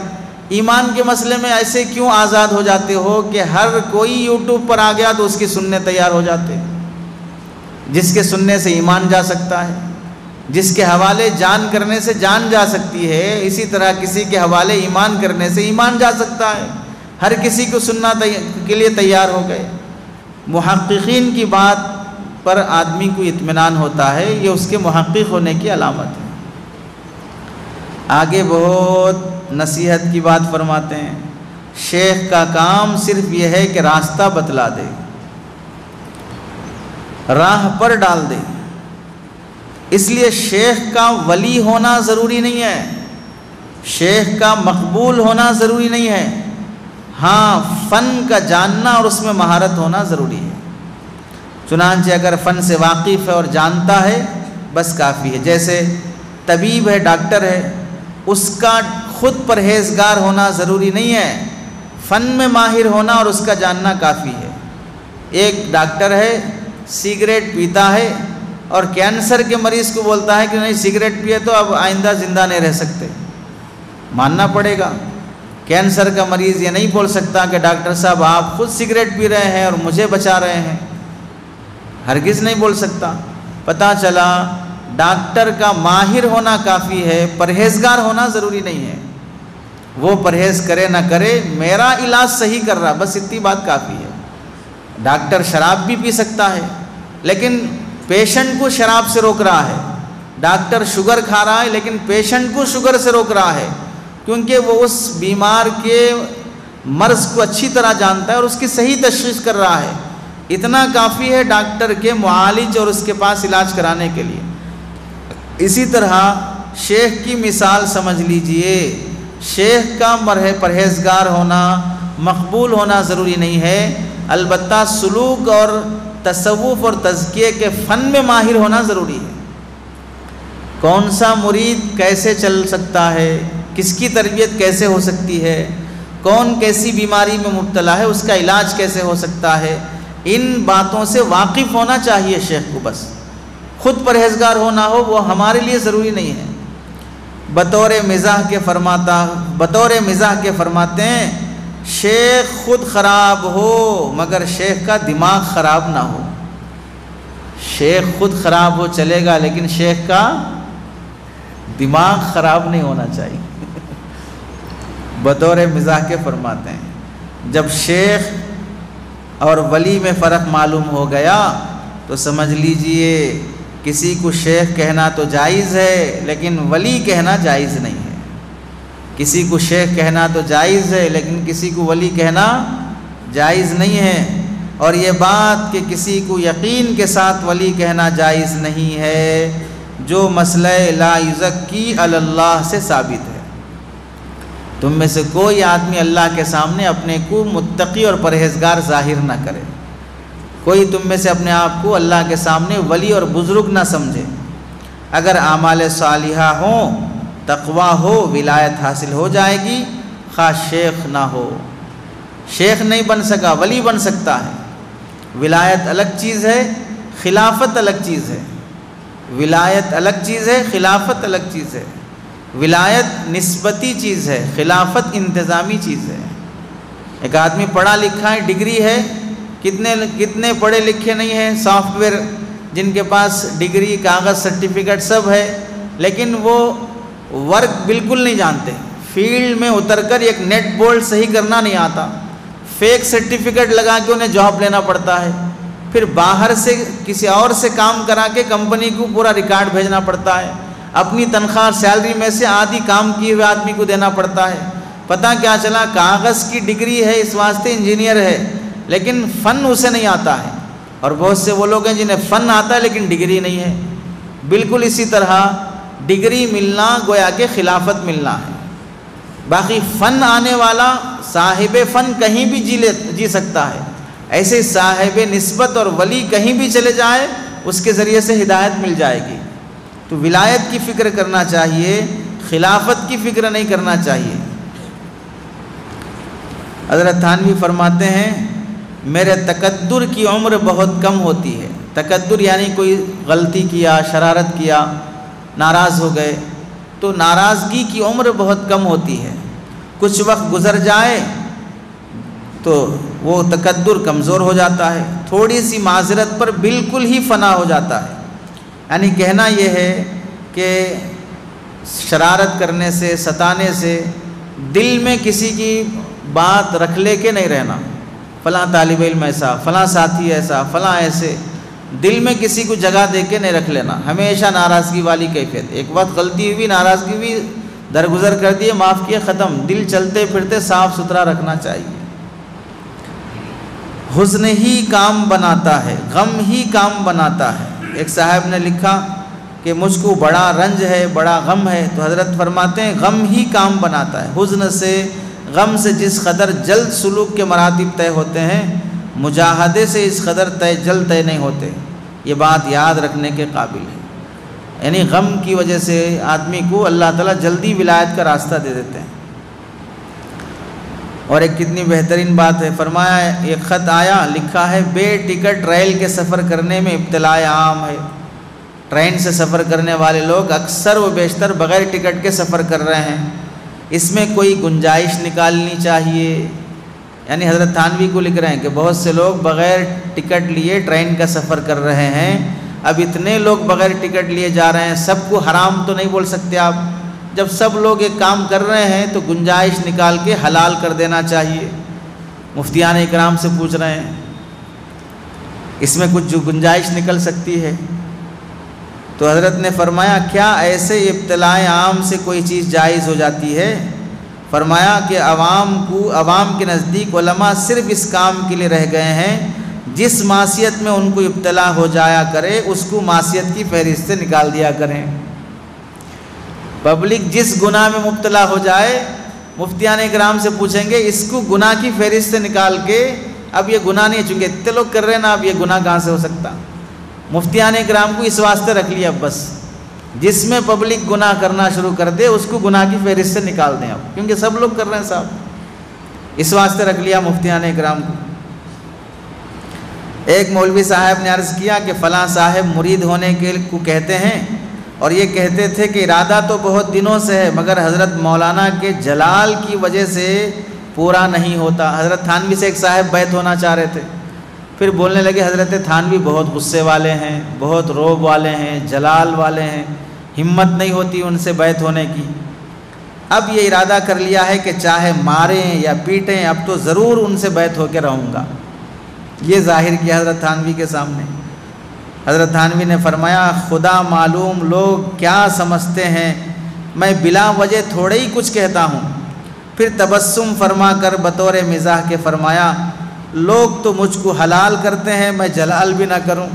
ایمان کے مسئلے میں ایسے کیوں آزاد ہو جاتے ہو کہ ہر کوئی یوٹیوب پر آ گیا تو اس کی سننے تیار ہو جاتے؟ جس کے سننے سے ایمان جا سکتا ہے، جس کے حوالے جان کرنے سے جان جا سکتی ہے، اسی طرح کسی کے حوالے ایمان کرنے سے ایمان جا سکتا ہے۔ ہر کسی کو سننا کے لیے تیار ہو گئے۔ محققین کی بات پر آدمی کو اطمینان ہوتا ہے، یہ اس کے محقق ہونے کی علامت ہے۔ آگے بہت نصیحت کی بات فرماتے ہیں، شیخ کا کام صرف یہ ہے کہ راستہ بتلا دے، راہ پر ڈال دے۔ اس لیے شیخ کا ولی ہونا ضروری نہیں ہے، شیخ کا مقبول ہونا ضروری نہیں ہے، ہاں فن کا جاننا اور اس میں مہارت ہونا ضروری ہے۔ چنانچہ اگر فن سے واقف ہے اور جانتا ہے بس کافی ہے۔ جیسے طبیب ہے، ڈاکٹر ہے، اس کا خود پرہیزگار ہونا ضروری نہیں ہے، فن میں ماہر ہونا اور اس کا جاننا کافی ہے۔ ایک ڈاکٹر ہے، سگریٹ پیتا ہے اور کینسر کے مریض کو بولتا ہے کہ نہیں سگریٹ پیے تو اب آئندہ زندہ نہیں رہ سکتے، ماننا پڑے گا۔ کینسر کا مریض یہ نہیں بول سکتا کہ ڈاکٹر صاحب آپ خود سگریٹ پی رہے ہیں اور مجھے بچا رہے ہیں، ہرگز نہیں بول سکتا۔ پتہ چلا ڈاکٹر کا ماہر ہونا کافی ہے، پرہیزگار ہونا ضروری نہیں ہے۔ وہ پرہیز کرے نہ کرے، میرا علاج صحیح کر رہا، بس اتنی بات کافی ہے۔ ڈاکٹر شراب بھی پی سکتا ہے لیکن پیشنٹ کو شراب سے روک رہا ہے، ڈاکٹر شوگر کھا رہا ہے لیکن پیشنٹ کو شوگر سے روک رہا ہے، کیونکہ وہ اس بیمار کے مرض کو اچھی طرح جانتا ہے اور اس کی صحیح تشخیص کر رہا ہے۔ اتنا کافی ہے ڈاکٹر کے معالج اور اس کے پاس علاج کرانے کے لیے۔ اسی طرح شیخ کی مثال سمجھ لیجئے، شیخ کا پرہیزگار ہونا، مقبول ہونا ضروری نہیں ہے، البتہ سلوک اور تصوف اور تزکیے کے فن میں ماہر ہونا ضروری ہے۔ کون سا مرید کیسے چل سکتا ہے، کس کی تربیت کیسے ہو سکتی ہے، کون کیسی بیماری میں مبتلا ہے، اس کا علاج کیسے ہو سکتا ہے، ان باتوں سے واقف ہونا چاہیے شیخ کو۔ بس خود پرہیزگار ہونا ہو وہ ہمارے لیے ضروری نہیں ہے۔ بطور مزاح کے فرماتے ہیں شیخ خود خراب ہو مگر شیخ کا دماغ خراب نہ ہو۔ شیخ خود خراب ہو چلے گا لیکن شیخ کا دماغ خراب نہیں ہونا چاہیے۔ بطور مزاح کے فرماتے ہیں جب شیخ اور ولی میں فرق معلوم ہو گیا تو سمجھ لیجئے کسی کو شیخ کہنا تو جائز ہے لیکن ولی کہنا جائز نہیں ہے، کسی کو شیخ کہنا تو جائز ہے لیکن کسی کو ولی کہنا جائز نہیں ہے۔ اور یہ بات کہ کسی کو یقین کے ساتھ ولی کہنا جائز نہیں ہے جو مسئلہ لا یزکی علی اللہ سے ثابت ہے۔ تم میں سے کوئی آدمی اللہ کے سامنے اپنے کو متقی اور پرہیزگار ظاہر نہ کرے، کوئی تم میں سے اپنے آپ کو اللہ کے سامنے ولی اور بزرگ نہ سمجھے۔ اگر اعمال صالحہ ہوں، تقوی ہو، ولایت حاصل ہو جائے گی، خواہ شیخ نہ ہو۔ شیخ نہیں بن سکا ولی بن سکتا ہے۔ ولایت الگ چیز ہے، خلافت الگ چیز ہے۔ ولایت الگ چیز ہے، خلافت الگ چیز ہے۔ ولایت نسبتی چیز ہے، خلافت انتظامی چیز ہے۔ ایک آدمی پڑھا لکھا ہے، ڈگری ہے، کتنے پڑھے لکھے نہیں ہیں سافٹ ویئر جن کے پاس ڈگری، کاغذ، سرٹیفکیٹ سب ہے، لیکن وہ ورک بالکل نہیں جانتے، فیلڈ میں اتر کر ایک نیٹ بولٹ صحیح کرنا نہیں آتا، فیک سرٹیفکیٹ لگا کے انہیں جاب لینا پڑتا ہے، پھر باہر سے کسی اور سے کام کرا کے کمپنی کو پورا ریکارڈ بھیجنا پڑتا ہے، اپنی تنخواہ اور سیلری میں سے آدھی کام کیے ہوئے آدمی کو دینا پڑتا ہے۔ پتہ کیا چلا، کاغذ کی ڈگری ہے، اس واسطے انجینئر ہے، لیکن فن اسے نہیں آتا ہے۔ اور بہت سے وہ لوگ ہیں جنہیں فن آتا ہے لیکن ڈگری نہیں ہے۔ بالکل اسی طرح ڈگری ملنا گویا کہ خلافت ملنا ہے۔ باقی فن آنے والا صاحب فن کہیں بھی جی سکتا ہے، ایسے صاحب نسبت اور ولی کہیں بھی چلے جائے اس کے ذریعے سے ہدایت مل جائے گی۔ تو ولایت کی فکر کرنا چاہیے، خلافت کی فکر نہیں کرنا چاہیے۔ حضرت تھانوی فرماتے ہیں میرے تکدر کی عمر بہت کم ہوتی ہے۔ تکدر یعنی کوئی غلطی کیا، شرارت کیا، ناراض ہو گئے، تو ناراضگی کی عمر بہت کم ہوتی ہے۔ کچھ وقت گزر جائے تو وہ تکدر کمزور ہو جاتا ہے، تھوڑی سی معذرت پر بالکل ہی فنا ہو جاتا ہے۔ یعنی کہنا یہ ہے کہ شرارت کرنے سے، ستانے سے، دل میں کسی کی بات رکھ لے کے نہیں رہنا، فلاں طالب علم ایسا، فلاں ساتھی ایسا، فلاں ایسے، دل میں کسی کو جگہ دے کے نہیں رکھ لینا، ہمیشہ ناراضگی والی کیفیت۔ ایک وقت غلطی ہوئی، ناراضگی ہوئی، درگزر کر دیے، معاف کیے، ختم۔ دل چلتے پھرتے صاف ستھرا رکھنا چاہیے۔ حزن ہی کام بناتا ہے، غم ہی کام بناتا ہے۔ ایک صاحب نے لکھا کہ مجھ کو بڑا رنج ہے، بڑا غم ہے، تو حضرت فرماتے ہیں غم ہی کام بناتا ہے۔ حزن سے، غم سے جس قدر جلد سلوک کے مراتب طے ہوتے ہیں، مجاہدے سے اس قدر جلد طے نہیں ہوتے۔ یہ بات یاد رکھنے کے قابل ہے۔ یعنی غم کی وجہ سے آدمی کو اللہ تعالیٰ جلدی ولایت کا راستہ دے دیتے ہیں۔ اور ایک کتنی بہترین بات ہے، فرمایا ایک خط آیا، لکھا ہے بے ٹکٹ ریل کے سفر کرنے میں ابتلا عام ہے۔ ٹرین سے سفر کرنے والے لوگ اکثر و بیشتر بغیر ٹکٹ کے سفر کر رہے ہیں، اس میں کوئی گنجائش نکالنی چاہیے۔ یعنی حضرت تھانوی کو لکھ رہے ہیں کہ بہت سے لوگ بغیر ٹکٹ لیے ٹرین کا سفر کر رہے ہیں، اب اتنے لوگ بغیر ٹکٹ لیے جا رہے ہیں، سب کو حرام تو نہیں بول سکتے آپ، جب سب لوگ ایک کام کر رہے ہیں تو گنجائش نکال کے حلال کر دینا چاہیے۔ مفتیان اکرام سے پوچھ رہے ہیں اس میں کچھ جو گنجائش نکل سکتی ہے؟ تو حضرت نے فرمایا کیا ایسے ابتلاء عام سے کوئی چیز جائز ہو جاتی ہے؟ فرمایا کہ عوام کے نزدیک علماء صرف اس کام کے لیے رہ گئے ہیں، جس معصیت میں ان کو ابتلا ہو جایا کرے اس کو معصیت کی فہرست سے نکال دیا کریں۔ پبلک جس گناہ میں مبتلا ہو جائے، مفتیان اکرام سے پوچھیں گے اس کو گناہ کی فہرست سے نکال کے، اب یہ گناہ نہیں، چونکہ اتنے لوگ کر رہے ہیں نا، اب یہ گناہ کہاں سے ہو سکتا؟ مفتیان اکرام کو اس واسطے رکھ لیا، بس جس میں پبلک گناہ کرنا شروع کر دے اس کو گناہ کی فہرست سے نکال دیں اب، کیونکہ سب لوگ کر رہے ہیں صاحب، اس واسطے رکھ لیا مفتیان اکرام کو۔ ایک مولوی صاحب نے عرض کیا کہ فلاں صاحب مرید ہونے کے کو کہتے ہیں اور یہ کہتے تھے کہ ارادہ تو بہت دنوں سے ہے مگر حضرت مولانا کے جلال کی وجہ سے پورا نہیں ہوتا۔ حضرت تھانوی سے ایک صاحب بیعت ہونا چاہ رہے تھے، پھر بولنے لگے حضرت تھانوی بہت غصے والے ہیں، بہت روب والے ہیں، جلال والے ہیں، ہمت نہیں ہوتی ان سے بیعت ہونے کی۔ اب یہ ارادہ کر لیا ہے کہ چاہے ماریں یا پیٹیں اب تو ضرور ان سے بیعت ہو کے رہوں گا۔ یہ ظاہر کیا حضرت تھانوی کے سامنے۔ حضرت تھانوی نے فرمایا خدا معلوم لوگ کیا سمجھتے ہیں، میں بلا وجہ تھوڑے ہی کچھ کہتا ہوں۔ پھر تبسم فرما کر بطور مزاح کے فرمایا لوگ تو مجھ کو حلال کرتے ہیں میں جلال بھی نہ کروں،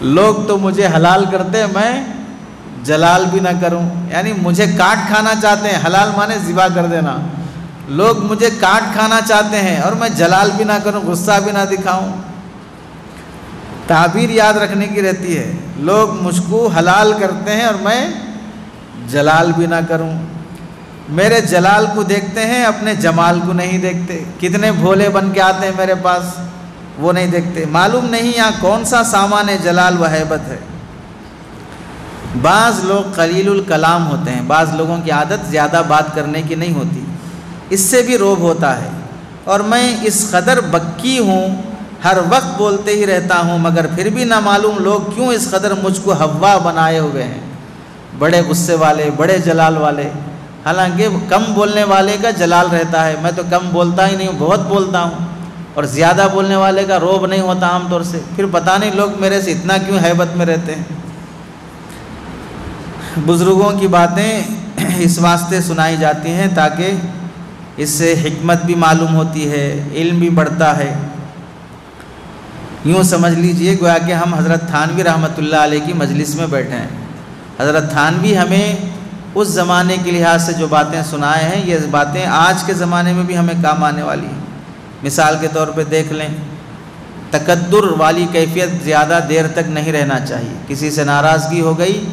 لوگ تو مجھے حلال کرتے ہیں میں جلال بھی نہ کروں، یعنی مجھے کاٹ کھانا چاہتے ہیں، حلال مانے ذبح کر دینا، لوگ مجھے کاٹ کھانا چاہتے ہیں اور میں جلال بھی نہ کروں، غصہ بھی نہ دکھاؤں۔ تعبیر یاد رکھنے کی رہتی ہے، لوگ مجھ کو حلال کرتے ہیں اور میں جلال بھی نہ کروں۔ میرے جلال کو دیکھتے ہیں، اپنے جمال کو نہیں دیکھتے۔ کتنے بھولے بن کے آتے ہیں میرے پاس، وہ نہیں دیکھتے۔ معلوم نہیں یہاں کون سا سامان جلال و ہیبت ہے۔ بعض لوگ قلیل الکلام ہوتے ہیں، بعض لوگوں کی عادت زیادہ بات کرنے کی نہیں ہوتی، اس سے بھی روب ہوتا ہے۔ اور میں اس قدر بکی ہوں، ہر وقت بولتے ہی رہتا ہوں، مگر پھر بھی نہ معلوم لوگ کیوں اس قدر مجھ کو ہوا بنائے ہوئے ہیں، بڑے غصے والے، بڑے جلال والے۔ حالانکہ کم بولنے والے کا جلال رہتا ہے، میں تو کم بولتا ہی نہیں ہوں، بہت بولتا ہوں، اور زیادہ بولنے والے کا روب نہیں ہوتا عام طور سے، پھر پتہ نہیں لوگ میرے سے اتنا کیوں ہیبت میں رہتے ہیں۔ بزرگوں کی باتیں اس واسطے سنائی جاتی ہیں تاکہ اس سے حکمت بھی معلوم ہوتی ہے، علم بھی بڑھتا ہے۔ یوں سمجھ لیجئے گویا کہ ہم حضرت تھانوی رحمۃ اللہ علیہ کی مجلس میں بیٹھے ہیں۔ حضرت تھانوی ہمیں اس زمانے کے لحاظ سے جو باتیں سنائے ہیں، یہ باتیں آج کے زمانے میں بھی ہمیں کام آنے والی ہیں۔ مثال کے طور پہ دیکھ لیں، تکدر والی کیفیت زیادہ دیر تک نہیں رہنا چاہیے۔ کسی سے ناراضگی ہو گئی،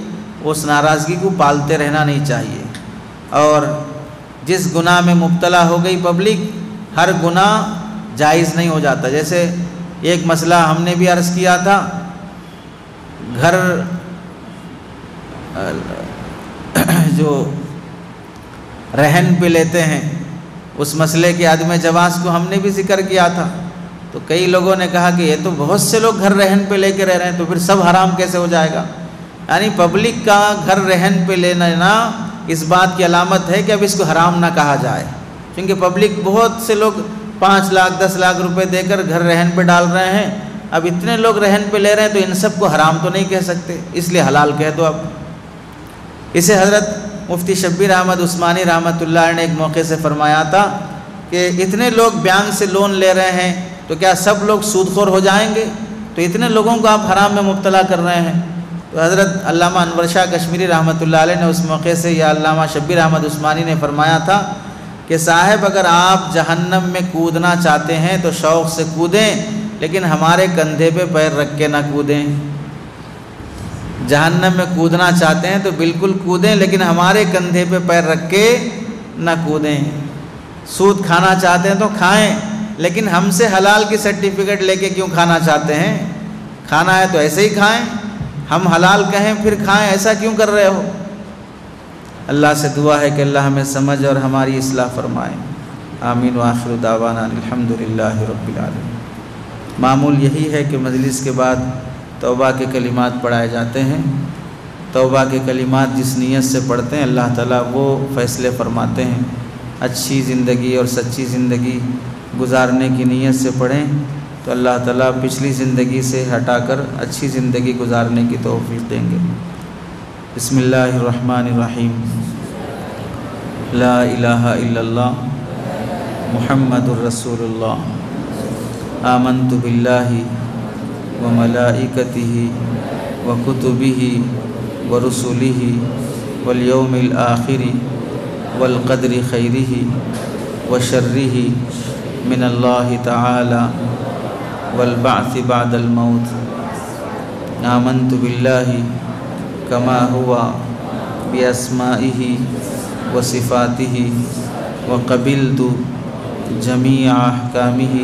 اس ناراضگی کو پالتے رہنا نہیں چاہیے۔ اور جس گناہ میں مبتلا ہو گئی پبلک، ہر گناہ جائز نہیں ہو جاتا۔ جیسے ایک مسئلہ ہم نے بھی عرض کیا تھا، گھر جو رہن پہ لیتے ہیں، اس مسئلے کے عدم جواز کو ہم نے بھی ذکر کیا تھا۔ تو کئی لوگوں نے کہا کہ یہ تو بہت سے لوگ گھر رہن پہ لے کے رہ رہے ہیں، تو پھر سب حرام کیسے ہو جائے گا؟ یعنی پبلک کا گھر رہن پہ لینا اس بات کی علامت ہے کہ اب اس کو حرام نہ کہا جائے، کیونکہ پبلک بہت سے لوگ 5 لاکھ 10 لاکھ روپے دے کر گھر رہن پہ ڈال رہے ہیں۔ اب اتنے لوگ رہن پہ لے رہے ہیں تو ان سب کو حرام تو نہیں کہہ سکتے، اس لیے حلال کہہ دو اب۔ اسے حضرت مفتی شبیر احمد عثمانی رحمۃ اللہ علیہ نے ایک موقع سے فرمایا تھا کہ اتنے لوگ بینک سے لون لے رہے ہیں تو کیا سب لوگ سود خور ہو جائیں گے؟ تو اتنے لوگوں کو آپ حرام میں مبتلا کر رہے ہیں۔ تو حضرت علامہ انور شاہ کشمیری رحمۃ اللہ علیہ نے اس موقع سے، یا علامہ شبیر احمد عثمانی نے فرمایا تھا کہ صاحب اگر آپ جہنم میں کودنا چاہتے ہیں تو شوق سے کودیں، لیکن ہمارے کندھے پہ پیر رکھ کے نہ کودیں۔ جہنم میں کودنا چاہتے ہیں تو بالکل کودیں، لیکن ہمارے کندھے پہ پیر رکھ کے نہ کودیں۔ سود کھانا چاہتے ہیں تو کھائیں، لیکن ہم سے حلال کی سرٹیفکیٹ لے کے کیوں کھانا چاہتے ہیں؟ کھانا ہے تو ایسے ہی کھائیں، ہم حلال کہیں پھر کھائیں، ایسا کیوں کر رہے ہو؟ اللہ سے دعا ہے کہ اللہ ہمیں سمجھ اور ہماری اصلاح فرمائے۔ آمین وآخر دعوانا الحمدللہ رب العالمین۔ معمول یہی ہے کہ مجلس کے بعد توبہ کے کلمات پڑھائے جاتے ہیں۔ توبہ کے کلمات جس نیت سے پڑھتے ہیں اللہ تعالیٰ وہ فیصلے فرماتے ہیں۔ اچھی زندگی اور سچی زندگی گزارنے کی نیت سے پڑھیں تو اللہ تعالیٰ پچھلی زندگی سے ہٹا کر اچھی زندگی گزارنے کی توفیق دیں گے۔ بسم اللہ الرحمن الرحیم۔ لا الہ الا اللہ محمد الرسول اللہ۔ آمنت باللہ وملائکتہ وکتبہ ورسلہ والیوم الآخر والقدر خیرہ وشرہ من اللہ تعالی والبعث بعد الموت۔ آمنت باللہ کما ہوا باسمائہ وصفاتہ وقبلت جمیع احکامہ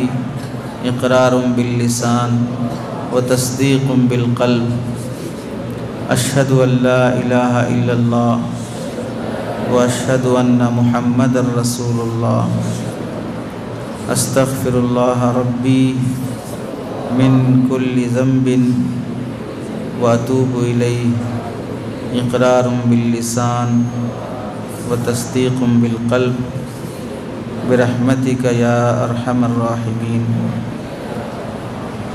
اقرار باللسان وتصدیق بالقلب۔ اشہد ان لا الہ الا اللہ واشہد ان محمد رسول اللہ۔ استغفر اللہ ربی من کل ذنب واتوب الیہ اقرار باللسان وتصدیق بالقلب برحمتک یا ارحم الراحمین۔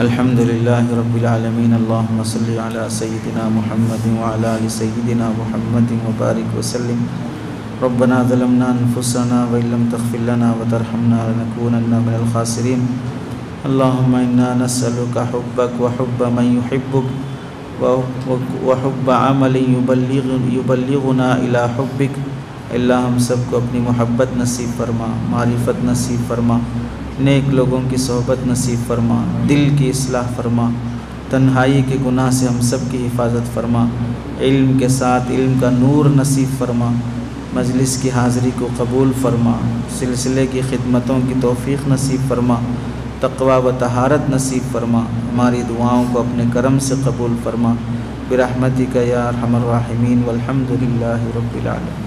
الحمدللہ رب العالمین۔ اللہم صلی علی سیدنا محمد وعلی آل سیدنا محمد وبارک وسلم۔ ربنا ظلمنا انفسنا وان لم تغفر لنا وترحمنا لنكونن من الخاسرین۔ اللہم انا نسألک حبک وحب من يحبک وحب عمل یبلغنا الی حبک۔ اللہ ہم سب کو اپنی محبت نصیب فرما، معرفت نصیب فرما، نیک لوگوں کی صحبت نصیب فرما، دل کی اصلاح فرما، تنہائی کے گناہ سے ہم سب کی حفاظت فرما، علم کے ساتھ علم کا نور نصیب فرما، مجلس کی حاضری کو قبول فرما، سلسلے کی خدمتوں کی توفیق نصیب فرما، تقوی و طہارت نصیب فرما، ہماری دعاؤں کو اپنے کرم سے قبول فرما۔ برحمتک یا ارحم الراحمین والحمد للہ رب العالمین۔